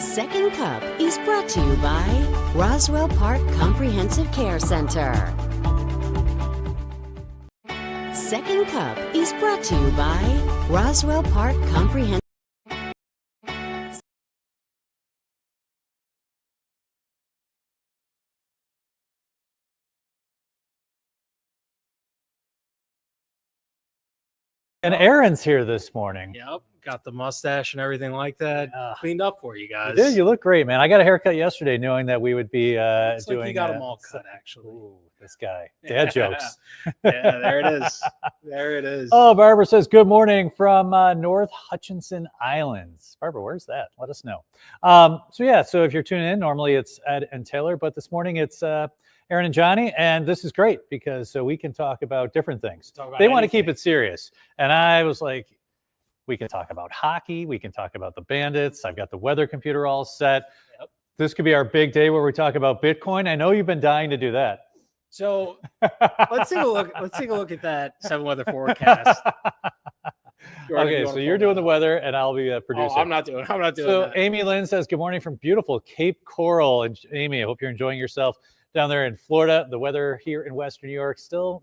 Second Cup is brought to you by Roswell Park Comprehensive Care Center. Second Cup is brought to you by Roswell Park Comprehensive. And Aaron's here this morning. Yep, got the mustache and everything like that cleaned up for you guys. You did. You look great, man. I got a haircut yesterday, knowing that we would be Looks doing. like you got them all cut, actually. Ooh, this guy, dad jokes. Yeah, there it is. There it is. Oh, Barbara says good morning from North Hutchinson Islands. Barbara, where's that? Let us know. So if you're tuning in, normally it's Ed and Taylor, but this morning it's Aaron and Johnny, and this is great because we can talk about different things. They want to keep it serious, and I was like, we can talk about hockey, we can talk about the Bandits. I've got the weather computer all set. Yep. This could be our big day where we talk about Bitcoin. I know you've been dying to do that. So let's take a look. Let's take a look at that 7 weather forecast. Okay, so you're doing the weather, and I'll be a producer. Oh, I'm not doing. So that. Amy Lynn says good morning from beautiful Cape Coral, and Amy, I hope you're enjoying yourself down there in Florida. The weather here in Western New York still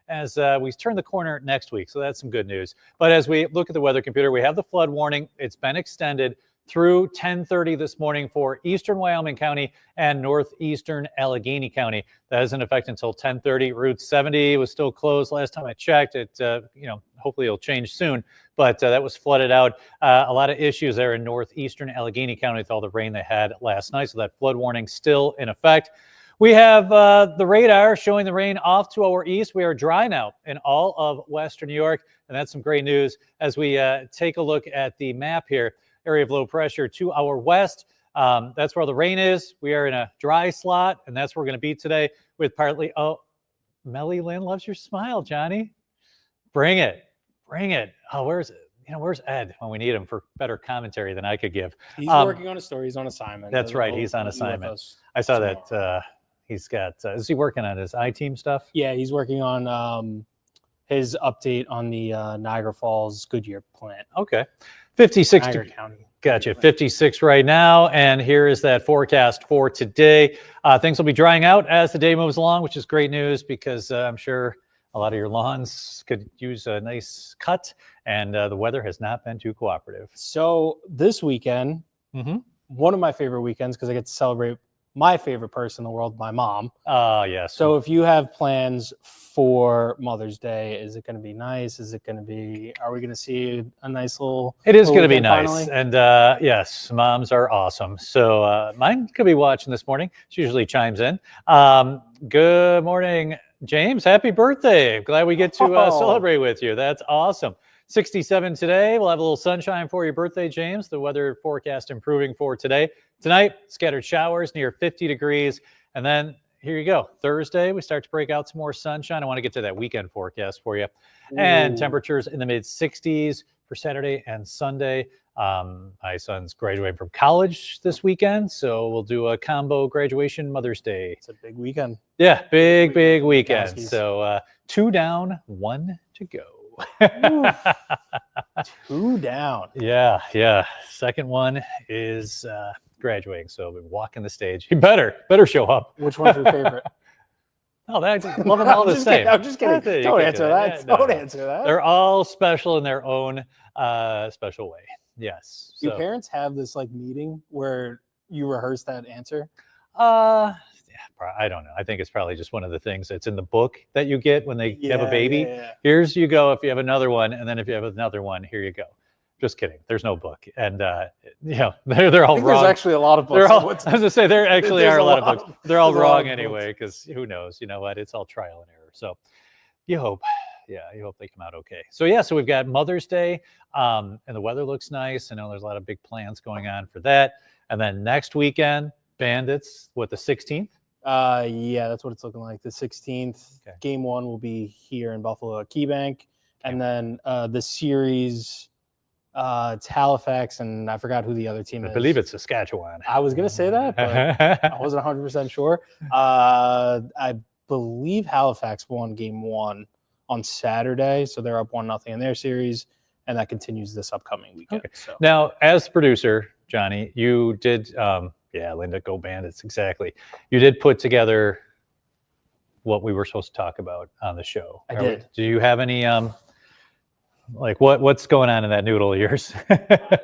as we turn the corner next week. So that's some good news. But as we look at the weather computer, we have the flood warning. It's been extended through 10:30 this morning for eastern Wyoming County and northeastern Allegheny County. That is in effect until 10:30. Route 70 was still closed last time I checked. It, hopefully it'll change soon, but that was flooded out. A lot of issues there in northeastern Allegheny County with all the rain they had last night. So that flood warning still in effect. We have the radar showing the rain off to our east. We are dry now in all of Western New York, and that's some great news as we take a look at the map here. Area of low pressure to our west. That's where the rain is. We are in a dry slot, and that's where we're going to be today with partly. Oh, Melly Lynn loves your smile, Johnny. Bring it. Oh, where's Ed when we need him for better commentary than I could give? He's working on a story. He's on assignment. That's right. He's on assignment. I saw that. He's got. Is he working on his I-team stuff? Yeah, he's working on his update on the Niagara Falls Goodyear plant. Okay. 56 Niagara County. Gotcha. 56 right now. And here is that forecast for today. Things will be drying out as the day moves along, which is great news because I'm sure a lot of your lawns could use a nice cut, and the weather has not been too cooperative. So this weekend, one of my favorite weekends because I get to celebrate my favorite person in the world, my mom. Yes. So if you have plans for Mother's Day, is it going to be nice? Are we going to see a nice little? It is going to be nice. Finally? And yes, moms are awesome. So mine could be watching this morning. She usually chimes in. Good morning, James. Happy birthday. Glad we get to celebrate with you. That's awesome. 67 today. We'll have a little sunshine for your birthday, James. The weather forecast improving for today. Tonight, scattered showers near 50 degrees. And then here you go. Thursday, we start to break out some more sunshine. I want to get to that weekend forecast for you. Ooh. And temperatures in the mid 60s for Saturday and Sunday. My son's graduating from college this weekend, so we'll do a combo graduation Mother's Day. It's a big weekend. Yeah, big weekend. So 2 down, 1 to go. 2 down. Yeah. Second one is graduating, so I'll be walking the stage. You better show up. Which one's your favorite? Oh, I love them all the same. I'm just kidding. Don't answer that. Don't answer that. They're all special in their own special way. Yes. Do parents have this meeting where you rehearse that answer? I don't know. I think it's probably just one of the things that's in the book that you get when they have a baby. Yeah. Here's you go if you have another one, and then if you have another one, here you go. Just kidding. There's no book, and they're all wrong. There's actually a lot of books. I was gonna say there actually are a lot of books. They're all wrong anyway, because who knows? You know what? It's all trial and error. So you hope they come out okay. So we've got Mother's Day, and the weather looks nice. I know there's a lot of big plans going on for that, and then next weekend, Bandits. What, the 16th? Yeah, that's what it's looking like. The 16th. Okay. Game 1 will be here in Buffalo at KeyBank, and then the series. It's Halifax, and I forgot who the other team is. I believe it's Saskatchewan. I was going to say that, but I wasn't 100% sure. I believe Halifax won game 1 on Saturday, so they're up 1-0 in their series. and that continues this upcoming weekend. Okay. So Now, as producer, Johnny, you did, Linda, go Bandits, exactly. You did put together what we were supposed to talk about on the show. I did. Do you have any, like what's going on in that noodle of yours?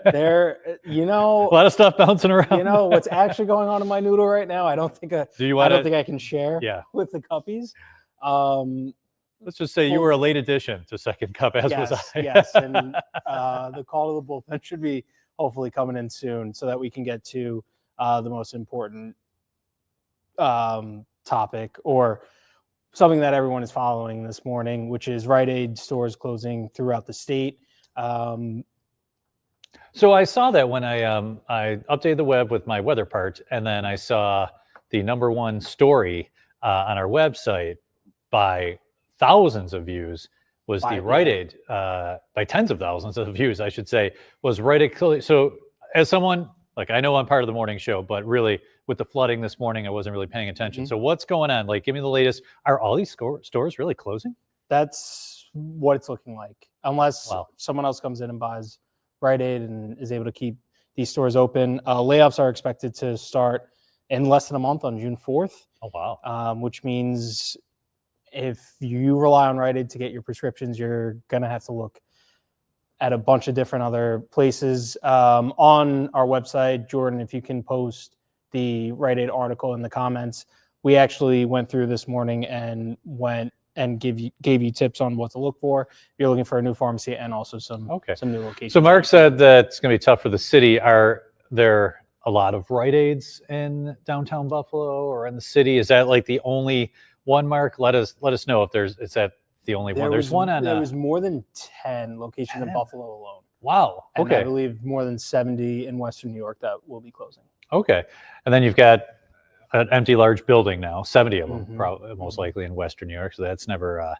there, A lot of stuff bouncing around. what's actually going on in my noodle right now. I don't think I can share with the Cuppies. Let's just say you were a late addition to Second Cup, as was I. Yes, and the call to the bullpen should be hopefully coming in soon so that we can get to the most important topic, or something that everyone is following this morning, which is Rite Aid stores closing throughout the state. So I saw that when I updated the web with my weather part, and then I saw the #1 story on our website by thousands of views was the Rite Aid, by tens of thousands of views, I should say, was Rite Aid. So as someone, like, I know I'm part of the morning show, but really with the flooding this morning, I wasn't really paying attention. Mm-hmm. So what's going on? Like, give me the latest. Are all these stores really closing? That's what it's looking like, unless someone else comes in and buys Rite Aid and is able to keep these stores open. Layoffs are expected to start in less than a month on June 4th. Oh, wow. Which means if you rely on Rite Aid to get your prescriptions, you're going to have to look at a bunch of different other places. On our website, Jordan, if you can post the Rite Aid article in the comments, we actually went through this morning and went and gave you tips on what to look for. You're looking for a new pharmacy and also some new locations. So Mark said that it's going to be tough for the city. Are there a lot of Rite Aids in downtown Buffalo or in the city? Is that like the only one, Mark? Let us know if is that the only one. There's one on. There was more than 10 locations in Buffalo alone. Wow. And I believe more than 70 in Western New York that will be closing. Okay. And then you've got an empty large building now, 70 of them, probably most likely in Western New York. So that's never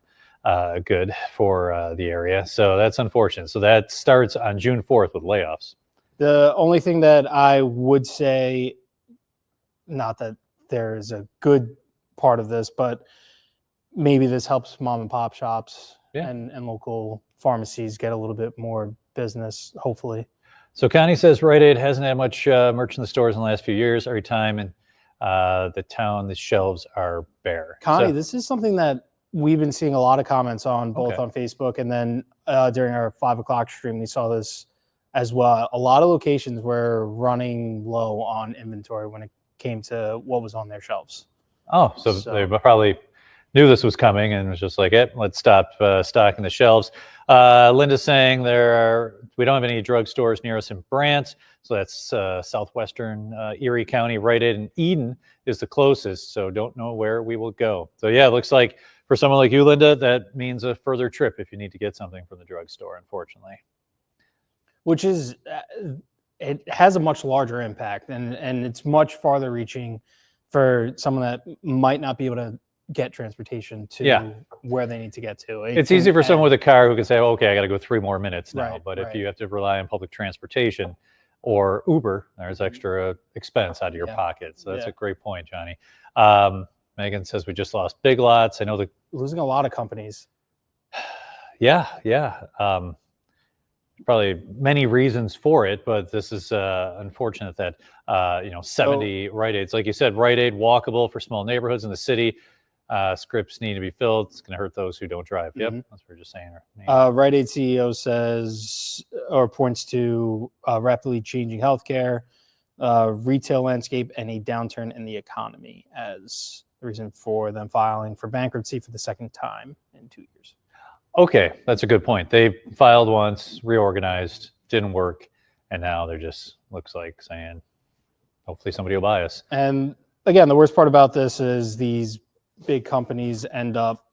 good for the area. So that's unfortunate. So that starts on June 4th with layoffs. The only thing that I would say, not that there is a good part of this, but maybe this helps mom and pop shops and local pharmacies get a little bit more business, hopefully. So Connie says Rite Aid hasn't had much merch in the stores in the last few years. Every time in the town, the shelves are bare. Connie, this is something that we've been seeing a lot of comments on, both on Facebook, and then during our 5 o'clock stream, we saw this as well. A lot of locations were running low on inventory when it came to what was on their shelves. Oh, so they probably knew this was coming and was just like, let's stop stocking the shelves. Linda's saying we don't have any drugstores near us in Brant, so that's southwestern Erie County. Rite Aid in Eden is the closest, so don't know where we will go. So yeah, it looks like for someone like you, Linda, that means a further trip if you need to get something from the drugstore, unfortunately. Which is, it has a much larger impact, and it's much farther reaching for someone that might not be able to get transportation to where they need to get to. It's easy for someone with a car who can say, okay, I got to go 3 more minutes now. Right, but if you have to rely on public transportation or Uber, there's extra expense out of your pocket. So that's a great point, Johnny. Megan says we just lost Big Lots. I know losing a lot of companies. Yeah. Probably many reasons for it, but this is unfortunate that 70 Rite Aids, like you said, Rite Aid walkable for small neighborhoods in the city. Scripts need to be filled. It's going to hurt those who don't drive. Yep, that's what we're just saying. Rite Aid CEO says, or points to rapidly changing healthcare, retail landscape, and a downturn in the economy as the reason for them filing for bankruptcy for the second time in 2 years. Okay, that's a good point. They filed once, reorganized, didn't work, and now they're just looks like saying, hopefully somebody will buy us. And again, the worst part about this is these big companies end up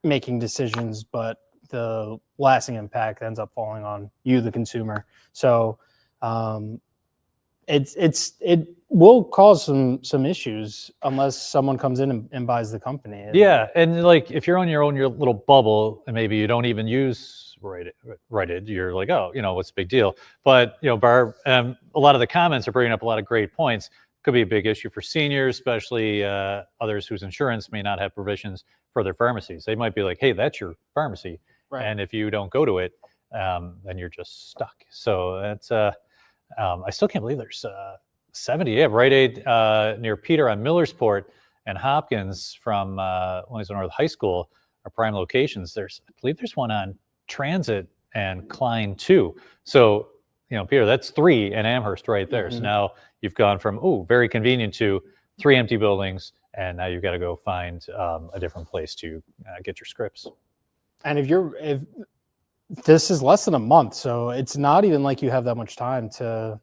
making decisions, but the lasting impact ends up falling on you, the consumer. So it will cause some issues unless someone comes in and buys the company. Yeah, and like if you're on your little bubble and maybe you don't even use Rite Aid, you're like, oh, what's the big deal? But Barb, a lot of the comments are bringing up a lot of great points. Could be a big issue for seniors, especially others whose insurance may not have provisions for their pharmacies. They might be like, hey, that's your pharmacy. Right. And if you don't go to it, then you're just stuck. So that's I still can't believe there's 70. Yeah, Rite Aid near Peter on Millersport and Hopkins from Williamsville North High School are prime locations. I believe there's one on Transit and Klein too. So, Peter, that's 3 in Amherst right there. So now you've gone from, very convenient to 3 empty buildings, and now you've got to go find a different place to get your scripts. And if this is less than a month, so it's not even like you have that much time to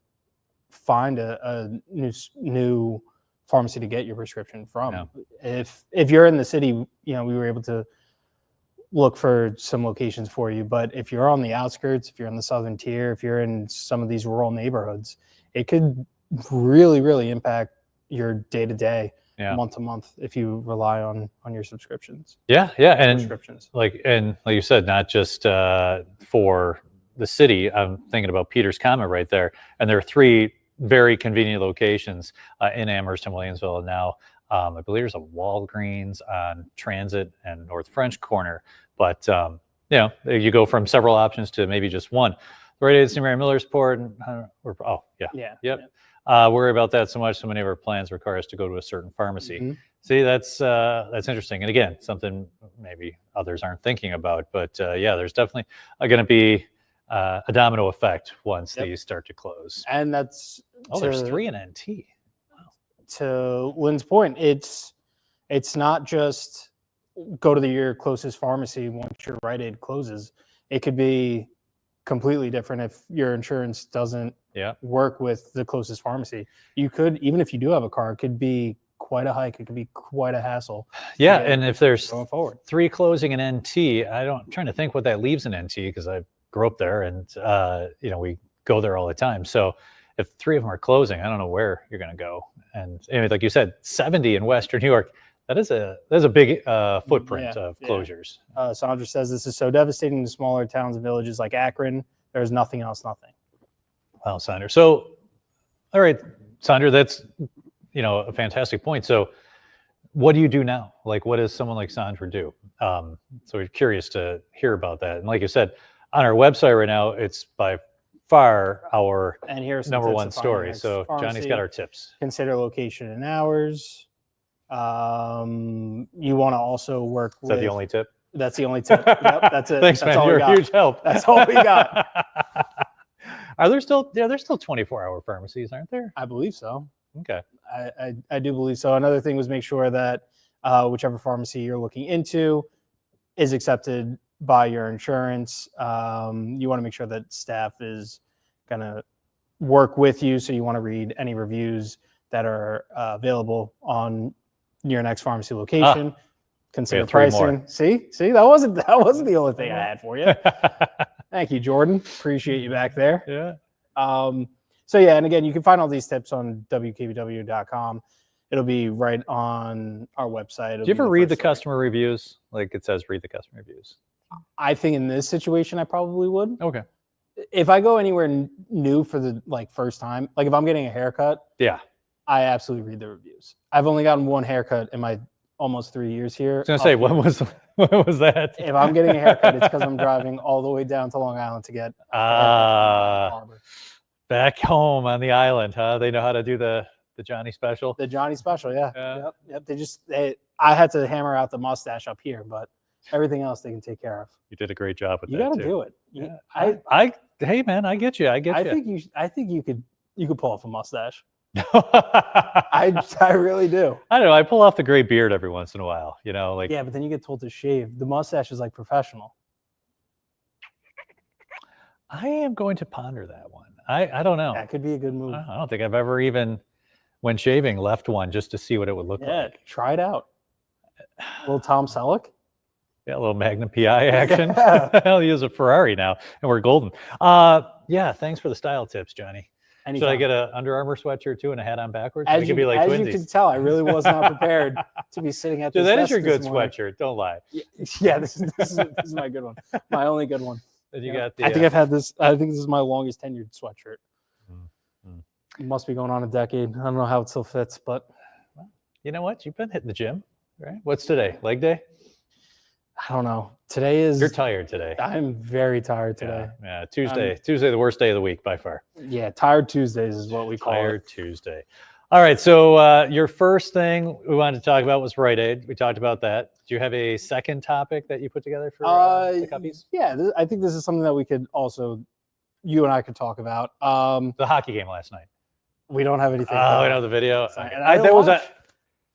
find a new pharmacy to get your prescription from. No. If you're in the city, we were able to look for some locations for you. But if you're on the outskirts, if you're in the southern tier, if you're in some of these rural neighborhoods, it could really, really impact your day-to-day, month to month, if you rely on your subscriptions. Yeah, and prescriptions. Like you said, not just for the city. I'm thinking about Peter's comment right there. And there are 3 very convenient locations in Amherst and Williamsville, and now I believe there's a Walgreens on Transit and North French Corner. But you go from several options to maybe just one. Rite Aid near Millersport. Worry about that so much. So many of our plans require us to go to a certain pharmacy. See, that's interesting. And again, something maybe others aren't thinking about. But there's definitely going to be a domino effect once these start to close. And that's there's 3 in NT. To Lynn's point, it's not just go to your closest pharmacy once your Rite Aid closes. It could be completely different if your insurance doesn't work with the closest pharmacy. You could, even if you do have a car, it could be quite a hike. It could be quite a hassle. Yeah, and if there's going forward 3 closing in NT, I'm trying to think what that leaves in NT, because I grew up there and we go there all the time. So if 3 of them are closing, I don't know where you're going to go. And like you said, 70 in Western New York, that is a big footprint of closures. Sandra says this is so devastating to smaller towns and villages like Akron. There's nothing else, nothing. Wow, Sandra. So, all right, Sandra, that's a fantastic point. So, what do you do now? Like, what does someone like Sandra do? So we're curious to hear about that. And like you said, on our website right now, it's by far our number 1 story. So Johnny's got our tips. Consider location and hours. You want to also work with... Is that the only tip? That's the only tip. Yep, that's it. Thanks, that's man. You're a huge help. That's all we got. Are there still... there's still 24-hour pharmacies, aren't there? I believe so. Okay. I do believe so. Another thing was make sure that whichever pharmacy you're looking into is accepted by your insurance. You want to make sure that staff is going to work with you. So you want to read any reviews that are available on your next pharmacy location. Consider pricing. See, that wasn't the only thing I had for you. Thank you, Jordan. Appreciate you back there. Yeah. And again, you can find all these tips on wkbw.com. It'll be right on our website. Do you ever read the customer reviews? Like it says, read the customer reviews. I think in this situation, I probably would. Okay. If I go anywhere new for the first time, like if I'm getting a haircut, I absolutely read the reviews. I've only gotten 1 haircut in my almost 3 years here. I was gonna say, when was that? If I'm getting a haircut, it's because I'm driving all the way down to Long Island to get back home on the island, huh? They know how to do the Johnny special. The Johnny special, yeah. Yep. I had to hammer out the mustache up here, but everything else they can take care of. You did a great job with that. You got to do it. Yeah. Hey man, I get you. I think you could pull off a mustache. I really do. I don't know. I pull off the gray beard every once in a while. Yeah, but then you get told to shave. The mustache is like professional. I am going to ponder that one. I don't know. That could be a good move. I don't think I've ever even, when shaving, left one just to see what it would look like. Yeah, try it out. A little Tom Selleck. Yeah, a little Magnum PI action. I'll use a Ferrari now, and we're golden. Thanks for the style tips, Johnny. Anytime. Should I get an Under Armour sweatshirt too and a hat on backwards? As you can tell, I really was not prepared to be sitting at this that desk is your good morning. Sweatshirt. Don't lie. Yeah, this is my good one. My only good one. And you got the, I think I've had this. I think this is my longest tenured sweatshirt. It must be going on a decade. I don't know how it still fits, but you know what? You've been hitting the gym, right? What's today? Leg day? I don't know. Today is. You're tired today. I'm very tired today. Yeah. Tuesday, the worst day of the week by far. Yeah, Tired Tuesdays is what we call Tired it. Tuesday. All right. So your first thing we wanted to talk about was Rite Aid. We talked about that. Do you have a second topic that you put together for the Cuppies? Yeah, I think this is something that we could also, you and I could talk about. The hockey game last night. We don't have anything. Oh, I know the video. And I didn't watch.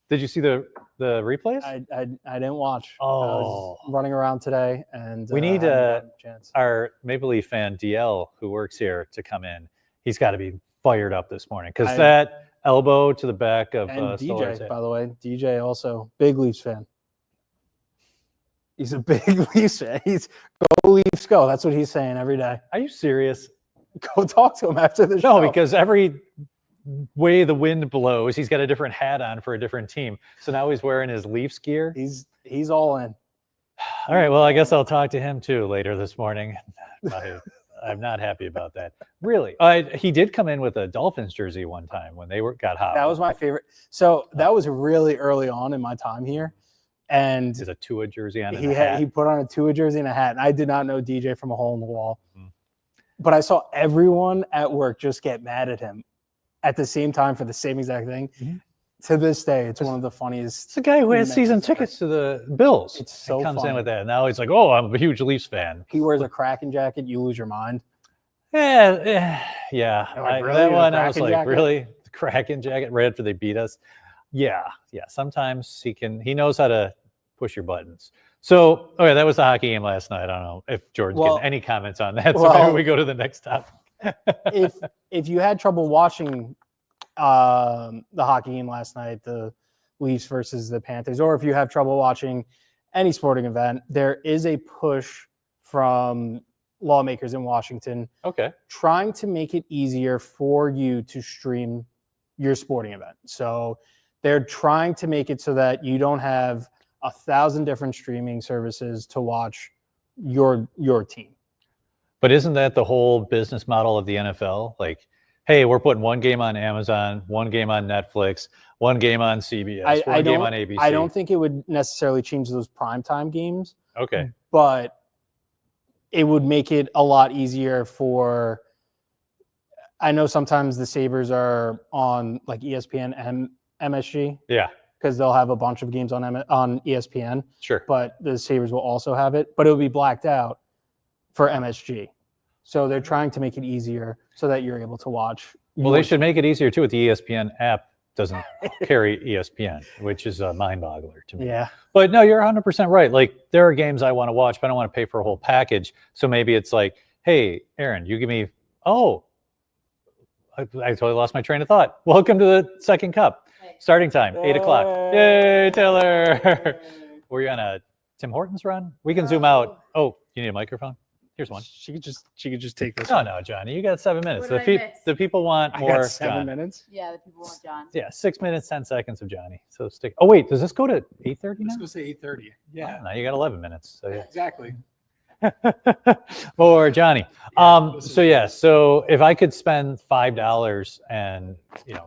Did you see the replays? I didn't watch. Oh, I was running around today, and we need chance. Our Maple Leaf fan DL who works here to come in. He's got to be fired up this morning because that elbow to the back of DJ, by the way, DJ also big Leafs fan. He's a big Leafs fan. He's go Leafs go. That's what he's saying every day. Are you serious? Go talk to him after the show. No, because every way the wind blows, he's got a different hat on for a different team. So now he's wearing his Leafs gear. He's all in. All right. Well, I guess I'll talk to him too later this morning. I'm not happy about that. Really, he did come in with a Dolphins jersey one time when they got hot. That was my favorite. So that was really early on in my time here, and is a Tua jersey on. He put on a Tua jersey and a hat, and I did not know DJ from a hole in the wall. But I saw everyone at work just get mad at him at the same time for the same exact thing. Mm-hmm. To this day, it's one of the funniest. It's the guy who has season tickets to the Bills. It's so comes funny. In with that. And now he's like, "Oh, I'm a huge Leafs fan." He wears a Kraken jacket. You lose your mind. Yeah. Like, really? That one, I was like, jacket? really? The Kraken jacket right after they beat us? Yeah. Sometimes he knows how to push your buttons. So, okay, that was the hockey game last night. I don't know if Jordan's getting any comments on that. So maybe we go to the next topic. if you had trouble watching the hockey game last night, the Leafs versus the Panthers, or if you have trouble watching any sporting event, there is a push from lawmakers in Washington trying to make it easier for you to stream your sporting event. So they're trying to make it so that you don't have 1,000 different streaming services to watch your team. But isn't that the whole business model of the NFL? Like, hey, we're putting one game on Amazon, one game on Netflix, one game on CBS, one game on ABC. I don't think it would necessarily change those primetime games. Okay. But it would make it a lot easier for, I know sometimes the Sabres are on like ESPN and MSG. Yeah. Because they'll have a bunch of games on ESPN. Sure. But the Sabres will also have it. But it will be blacked out for MSG. So they're trying to make it easier so that you're able to watch. Well, they should make it easier too. With the ESPN app doesn't carry ESPN, which is a mind boggler to me. Yeah. But no, you're 100% right. Like there are games I want to watch, but I don't want to pay for a whole package. So maybe it's like, hey, Aaron, you give me, I totally lost my train of thought. Welcome to the second cup. Starting time, 8 o'clock. Yay, Taylor. Were you on a Tim Hortons run? We can zoom out. Oh, you need a microphone? Here's one. She could just take this. No, Johnny, you got 7 minutes. What did I miss? The people want more. I got 7 minutes. Yeah, the people want John. Yeah, 6 minutes, 10 seconds of Johnny. So stick. Oh wait, does this go to 8:30 now? Let's go say 8:30. Yeah. Oh, now you got 11 minutes. So yeah. Exactly. Or Johnny. So if I could spend $5 and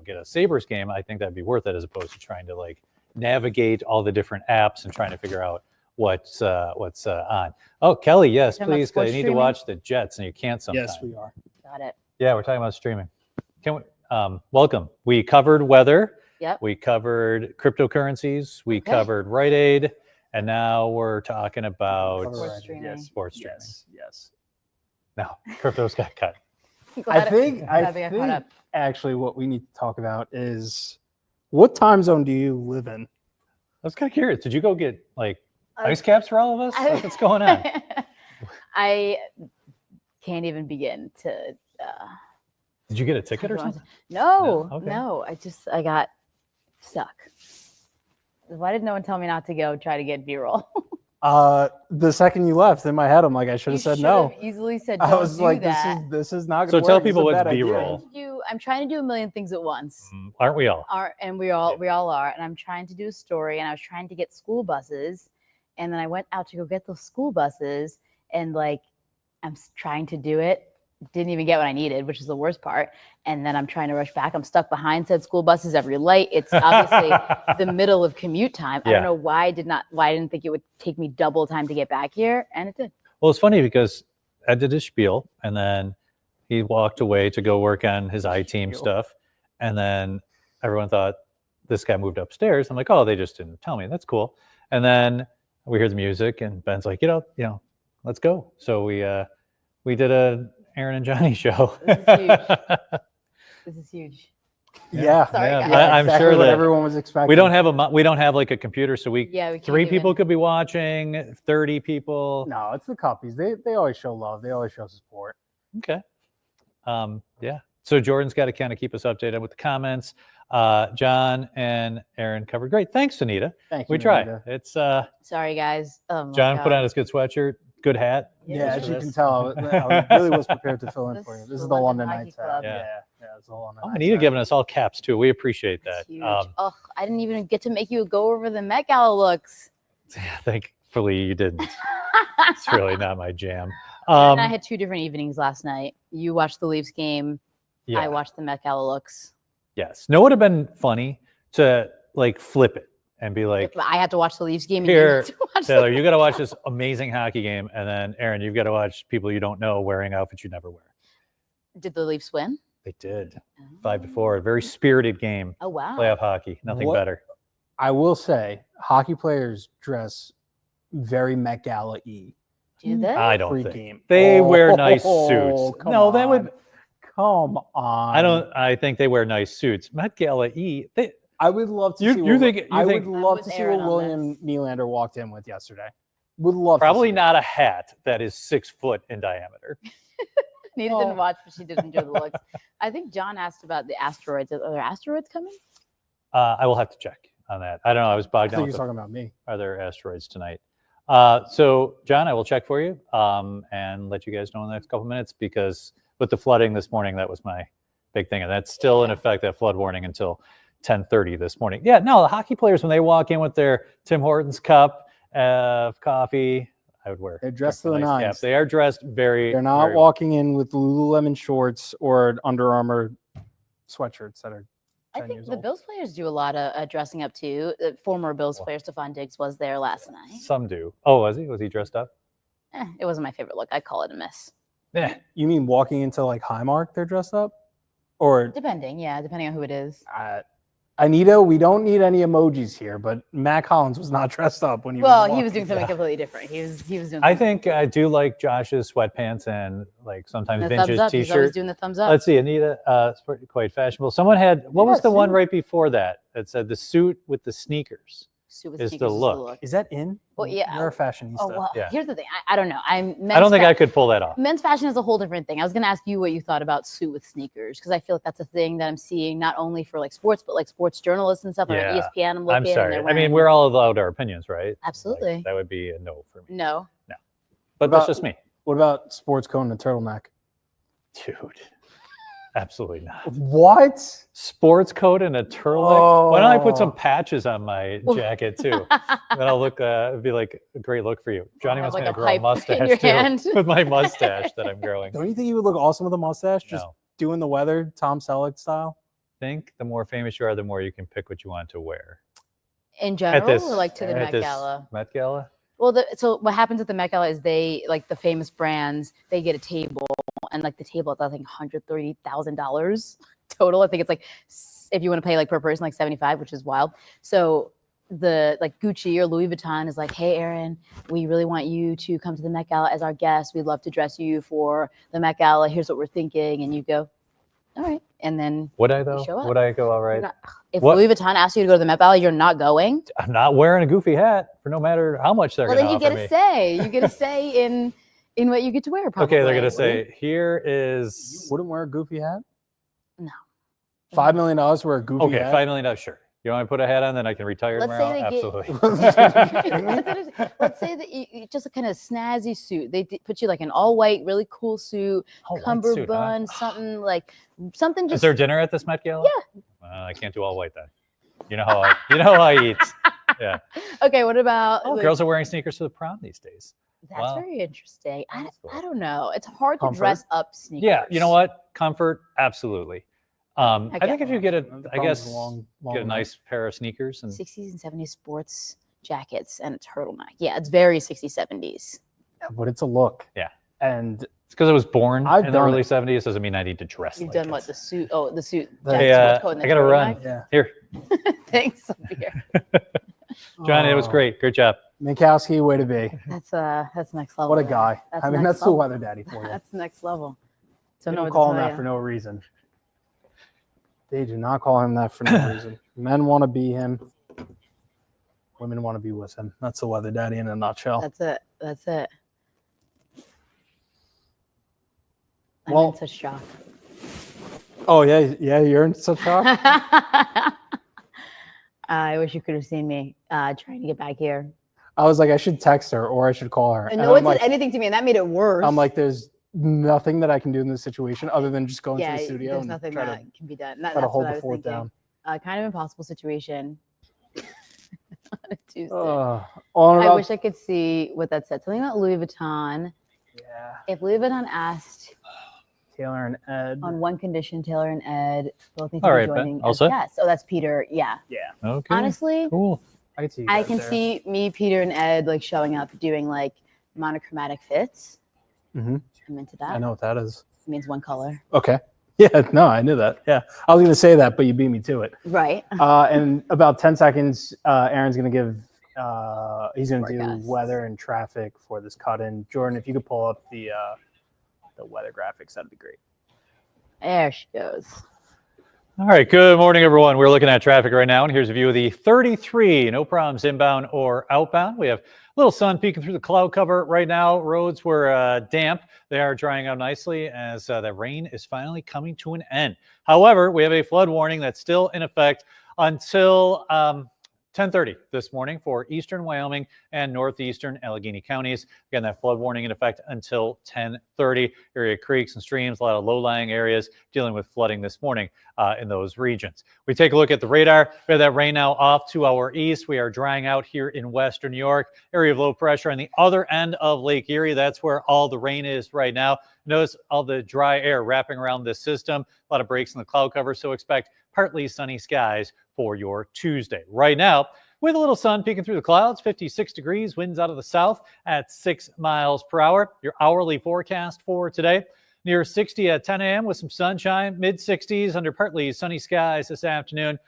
get a Sabres game, I think that'd be worth it as opposed to trying to like navigate all the different apps and trying to figure out what's on. Oh, Kelly, yes, please. I need to watch the Jets, and you can't sometimes. Yes, we are. Got it. Yeah, we're talking about streaming. Can we? Welcome. We covered weather. Yep. We covered cryptocurrencies. We covered Rite Aid, and now we're talking about Sports streaming. Sports streaming. Yes. No, crypto's got cut. I think actually what we need to talk about is what time zone do you live in? I was kind of curious. Did you go get like ice caps for all of us? Like, what's going on? I can't even begin to. Did you get a ticket or something? No. Okay. I got stuck. Why did no one tell me not to go try to get B-roll? The second you left, in my head, I'm like, I should have said no. Easily said. I was like, that. this is not. So gonna tell work. people It's a what's bad idea. B-roll. I'm trying to do a million things at once. Aren't we all? We all are. And I'm trying to do a story, and I was trying to get school buses, and then I went out to go get those school buses, and like I'm trying to do it, didn't even get what I needed, which is the worst part. And then I'm trying to rush back. I'm stuck behind said school buses, every light. It's obviously the middle of commute time. I don't know why I didn't think it would take me double time to get back here, and it did. Well, it's funny because I did his spiel, and then he walked away to go work on his I-team stuff, and then everyone thought this guy moved upstairs. I'm like, oh, they just didn't tell me. That's cool. And then we hear the music, and Ben's like, let's go. So we did a Aaron and Johnny show. This is huge. Yeah. Sorry, guys. I'm sure what that everyone was expecting. we don't have like a computer, so we can't 3 people even- could be watching, 30 people. No, it's the Cuppies. They always show love. They always show support. Okay. Yeah. So Jordan's got to kind of keep us updated with the comments. John and Aaron covered great. Thanks, Anita. Thank you. We try. Anita. It's Sorry, guys. Oh, my John God. put on his good sweatshirt, good hat. Yeah, just as for you this. can tell, I really was prepared to fill in This for you. This is is the the London London Hockey Nights hat. Club. Yeah, it's the London Oh, Nights Anita hat. giving us all caps too. We appreciate that. That's huge. Oh, I didn't even get to make you go over the Met Gala looks. Thankfully, you didn't. It's really not my jam. And I had 2 different evenings last night. You watched the Leafs game. Yeah. I watched the Met Gala looks. Yes. No, it would have been funny to like flip it and be like, I had to watch the Leafs game. Here, and you had to watch Taylor, you got to watch this amazing hockey game, and then Aaron, you've got to watch people you don't know wearing outfits you never wear. Did the Leafs win? They did 5-4. A very spirited game. Oh, wow. Playoff hockey. Nothing What? better. I will say, hockey players dress very Met Gala-y. Do they? I don't Pre-game. think they wear nice suits. Come No, that would. on. Come on. I don't. I think they wear nice suits. Met Gala They. I would love to You- see. you what, think- you I think- would I'm love with to see Aaron what on William this. Nylander walked in with yesterday. Would love. Probably to see not a hat that is 6 foot in diameter. Nita Oh. didn't watch, but she did enjoy the looks. I think John asked about the asteroids. Are there asteroids coming? I will have to check on that. I don't know. I was I bogged think down you're with talking about me. are there asteroids tonight. So, John, I will check for you and let you guys know in the next couple minutes, because with the flooding this morning, that was my big thing. And that's still in effect, that flood warning, until 10:30 this morning. Yeah, no, the hockey players, when they walk in with their Tim Hortons cup of coffee, I would wear. They're dressed to a the nice cap. nines. They are dressed very. They're not very well. walking in with Lululemon shorts or Under Armour sweatshirts that are 10 I think years the old. Bills players do a lot of dressing up too. Former Bills player Stephon Diggs was there last night. Some do. Oh, was he? Was he dressed up? It wasn't my favorite look. I call it a miss. Yeah. You mean walking into like Highmark, they're dressed up? Or Depending on who it is. Anita, we don't need any emojis here, but Matt Collins was not dressed up when he Well, was he was walking. doing something completely different. He was doing. I something- think I do like Josh's sweatpants and like sometimes the vintage thumbs up. He's always t-shirt. doing the thumbs up. Let's see, Anita, it's quite fashionable. Someone had, what was Yeah, the one suit. right before that that said the suit with the sneakers? Suit with is the sneakers look. Is that in? Well, yeah. You're a fashionista. Oh well. Yeah. Here's the thing. I don't know. I don't think I could pull that off. Men's fashion is a whole different thing. I was going to ask you what you thought about suit with sneakers, because I feel like that's a thing that I'm seeing not only for like sports, but like sports journalists and stuff. Like Yeah. ESPN, I'm looking. I'm and sorry. they're I mean, wearing- we're all allowed our opinions, right? Like, Absolutely. that would be a no for me. No. But About- that's just me. What about sports coat and a turtleneck? Dude, absolutely not. What? Sports coat and a turtleneck? Why don't I put some Oh. patches on my jacket too? Then I'll look, it'd be like a great look for you. Johnny have wants me like to a grow a pipe in mustache your too, hand. with my mustache that I'm growing. Don't you think you would look awesome with a mustache? Just No. doing the weather, Tom Selleck style? Think the more famous you are, the more you can pick what you want to wear. In general, this- or like to the at Met this Gala? Met Gala? Well, so what happens at the Met Gala is they, like the famous brands, they get a table, and like the table is I think $130,000 total. I think it's like, if you want to pay like per person, like 75, which is wild. So the like Gucci or Louis Vuitton is like, hey Aaron, we really want you to come to the Met Gala as our guest. We'd love to dress you for the Met Gala. Here's what we're thinking, and you go, all right, and then Would I though? show up. Would I go all right? you're not- if What- Louis Vuitton asks you to go to the Met Gala, you're not going. I'm not wearing a goofy hat for no matter how much they're Well, going then to you offer get me. a say. You get a say in what you get to wear. Probably. Okay, they're going to say, here is. You wouldn't wear a goofy hat? No. $5 million for a goofy Okay, hat? $5 million, sure. You want me to put a hat on, then I can retire Let's tomorrow? say they Absolutely. Let's say that you just a kind of snazzy suit. They put you like an all white, really cool suit, Oh, white cummerbund, suit, huh? something Is just. there dinner at this Met Gala? Yeah. I can't do all white then. You know how I eat. Yeah. Okay, what about? Oh, like- girls are wearing sneakers to the prom these days. That's Wow. very interesting. That's cool. I don't know. It's hard Comfort. to dress up sneakers. Yeah, you know what? Comfort, absolutely. I Okay. think if you get The I problem's guess, long get a night. nice pair of sneakers and 60s and 70s sports jackets and a turtleneck. Yeah, it's very 60s, 70s. Yeah, but it's a look. Yeah. And it's because I was born I've in the done early it. 70s doesn't mean I need to dress You've like done it. what? The suit? Oh, the suit. The- jacket, Hey, sports coat, and I the gotta run. turtleneck? yeah. Here, Thanks, Sophia. Johnny, it was Oh, great. Great job. Minkowski, way to be. That's next level. What a man. guy. That's I mean, next that's the level. weather daddy for you. That's next level. They Don't know don't what call to him tell that you. for no reason. They do not call him that for no reason. Men want to be him. Women want to be with him. That's the weather daddy in a nutshell. That's it. That's it. I'm Well- in such shock. Oh, yeah, you're in such shock? I wish you could have seen me trying to get back here. I was like, I should text her or I should call her. And And no one I'm said like, anything to me, and that made it worse. I'm like, there's nothing that I can do in this situation other than just go into yeah, the studio there's and nothing try that to can be done. try to That's hold what I the was fort thinking. down. Kind of impossible situation. On a Tuesday. On I about- wish I could see what that said. Something about Louis Vuitton. Yeah, If Louis Vuitton asked Taylor and Ed. on one condition, Taylor and Ed both need to All be right, Ben. joining. All as set? guests. Oh, that's Peter. Yeah. Yeah, Okay. Honestly, Cool. I can see. You I guys can there. see me, Peter, and Ed like showing up doing like monochromatic fits. Mhm. I'm into I that. know what that is. It means one color. Okay. Yeah, no, I knew that. Yeah, I was going to say that, but you beat me to it. Right. In about 10 seconds, Aaron's going to give, he's going to do Forecast. weather and traffic for this cut-in. Jordan, if you could pull up the weather graphics, that'd be great. There she goes. All right, good morning, everyone. We're looking at traffic right now, and here's a view of the 33. No problems inbound or outbound. We have a little sun peeking through the cloud cover right now. Roads were damp. They are drying out nicely as the rain is finally coming to an end. However, we have a flood warning that's still in effect until 10:30 this morning for eastern Wyoming and northeastern Allegheny counties. Again, that flood warning in effect until 10:30. Area creeks and streams, a lot of low-lying areas dealing with flooding this morning in those regions. We take a look at the radar. We have that rain now off to our east. We are drying out here in western New York. Area of low pressure on the other end of Lake Erie. That's where all the rain is right now. Notice all the dry air wrapping around this system. A lot of breaks in the cloud cover, so expect partly sunny skies for your Tuesday. Right now, with a little sun peeking through the clouds, 56 degrees, winds out of the south at 6 miles per hour. Your hourly forecast for today, near 60 at 10 a.m. with some sunshine, mid-60s under partly sunny skies this afternoon.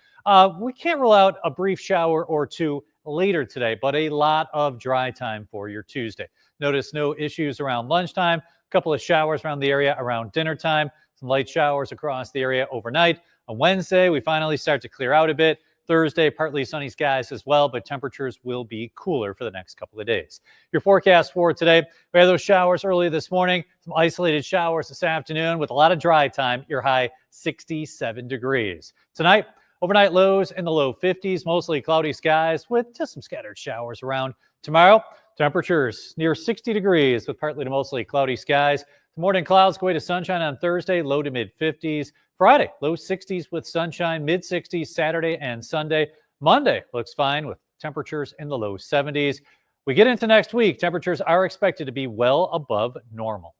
We can't rule out a brief shower or two later today, but a lot of dry time for your Tuesday. Notice no issues around lunchtime, a couple of showers around the area around dinner time, some light showers across the area overnight. On Wednesday, we finally start to clear out a bit. Thursday, partly sunny skies as well, but temperatures will be cooler for the next couple of days. Your forecast for today, we had those showers early this morning, some isolated showers this afternoon with a lot of dry time. Your high 67 degrees. Tonight, overnight lows in the low 50s, mostly cloudy skies with just some scattered showers around. Tomorrow, temperatures near 60 degrees with partly to mostly cloudy skies. Morning clouds go away to sunshine on Thursday, low to mid 50s. Friday, low 60s with sunshine, mid 60s Saturday and Sunday. Monday looks fine with temperatures in the low 70s. We get into next week, temperatures are expected to be well above normal.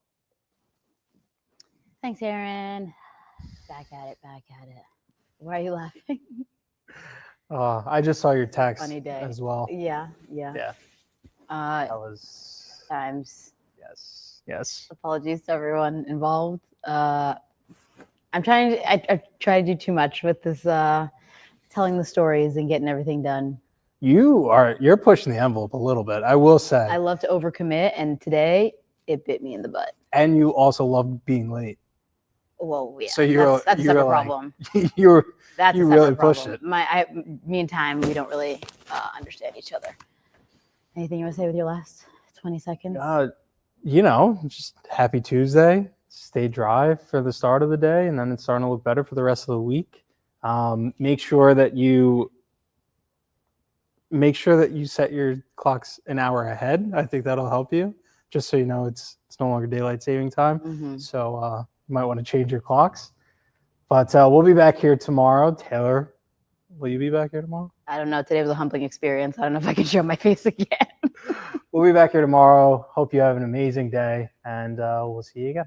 Thanks, Aaron. Back at it. Why are you laughing? I just saw your text Funny day. as well. Yeah. Yeah, Uh, that was, times. yes. Apologies to everyone involved. I'm trying to. I try to do too much with this telling the stories and getting everything done. You're pushing the envelope a little bit, I will say. I love to overcommit, and today it bit me in the butt. And you also love being late. Well, yeah. So you're- that's a you're separate like- problem. you That's you a separate really pushed problem. Me and time, we don't really understand each other. Anything you want to say with your last 20 seconds? just happy Tuesday. Stay dry for the start of the day, and then it's starting to look better for the rest of the week. Make sure that you set your clocks an hour ahead. I think that'll help you, just so you know it's no longer daylight saving time. Mhm. So you might want to change your clocks. But we'll be back here tomorrow. Taylor, will you be back here tomorrow? I don't know. Today was a humbling experience. I don't know if I can show my face again. We'll be back here tomorrow. Hope you have an amazing day, and we'll see you again.